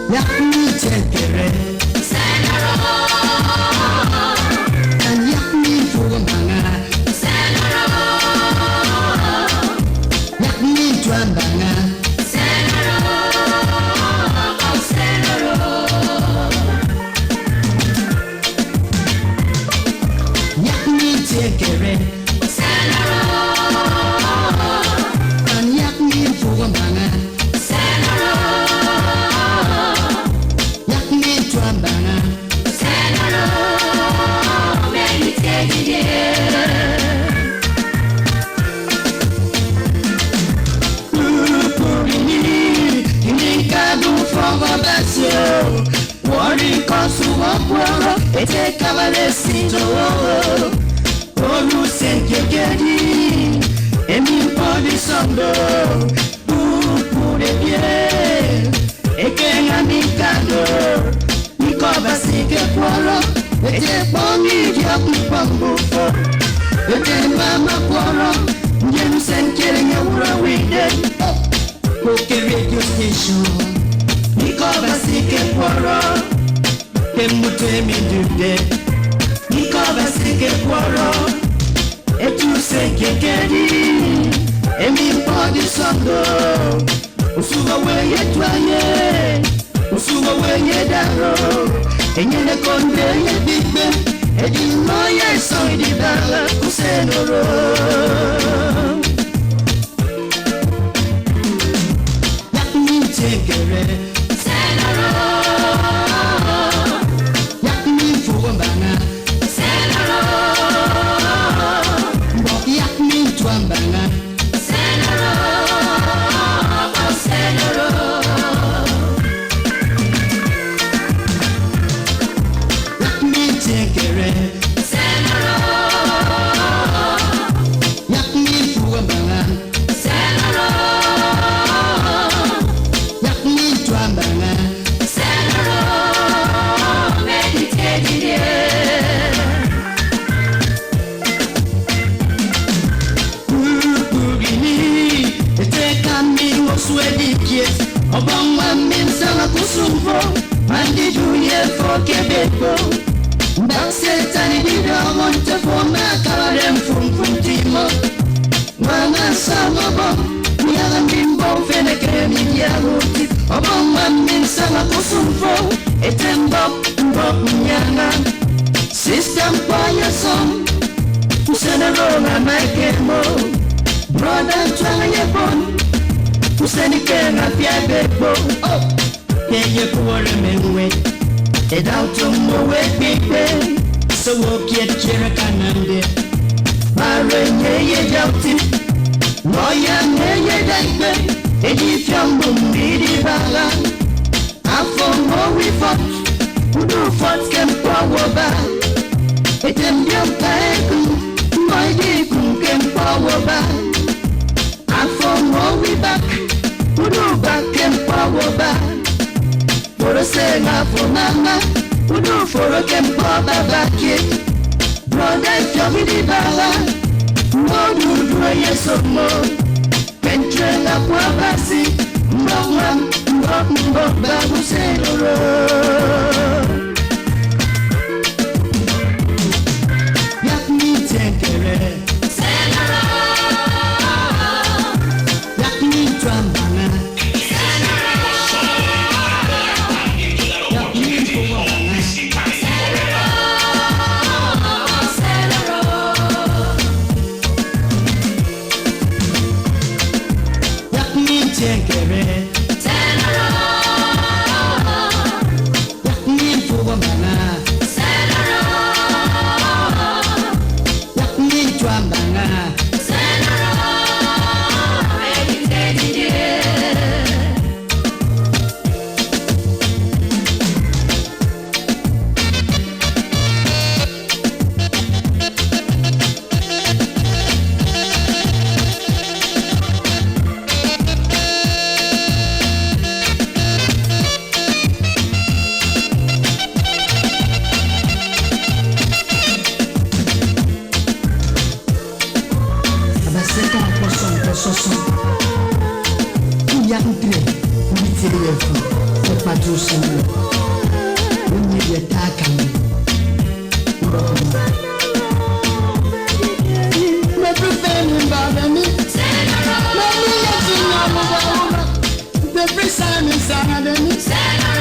Yakni Chenkere, Senaro, and Yakni Fugambanga, Senaro, Yakni Twambanga, Senaro, Senaro, Yakni Chenkere, Senaro, and Yakni Fugambanga, Senaro, Yakni Twambanga, Senaro, Meditated. Wari kosu wapwara ete kamale sito Olu senkegedi Emi podi sondo Pupure pie Eke ngamikando Nikoba sike kwaro Ete pongi ya kupambufo Ete mama kwaro Njenu senkere nyawura wide Koke radio station Nikoba sike kwaro Kemute mi dude Nikoba sike kwaro Etu seke kedi Emi podi sondo Usuwa weye twaye Usuwa weye daro Enyene konde ye bigbe Edi moye song di dala Kusenoro Yakni tekere Senaro, Yakni Fugambanga, Senaro, Yakni Twambanga, Senaro, Senaro, Yakni Tekere, Senaro, Yakni Fugambanga, Senaro, Yakni Twambanga, Senaro, Meditated. Kugini, Etekami Oswedikiet, Obama Minsala Kusumbo, Mandi Juye for Quebeco, Baksetani Dida Monte for Macarem from Timo, Mama Samabo, Yalan Bimbo Fenecremi Yaruti, Obama Minsala Kusumbo, Etembo, Bob Nyana, System Paya Song. Usenarona maikemo Brother twanye bon Usenikena fiabebo Keye kuware mewe Edauto mwe bigbe So wokiet kira kanande Mare nyeye jauti Moya nyeye daigbe Edi fiambu mbidi bala Afo mo we fought Udu fought kempa woba Etem paeku My deep can power back. I from all we back. Who do back and power back? For a singer for mama. Who do for a can power back it? Brother, show me the bala. No do a yes or no. Venture up Abasi. No, Babu said, Tekere, Senaro, Yakni Twambanga, Yakni Fugambanga, Senaro, Yakni Tekere, Senaro, Udosen. We need a tackle. Everything about me. The free sign is out of me.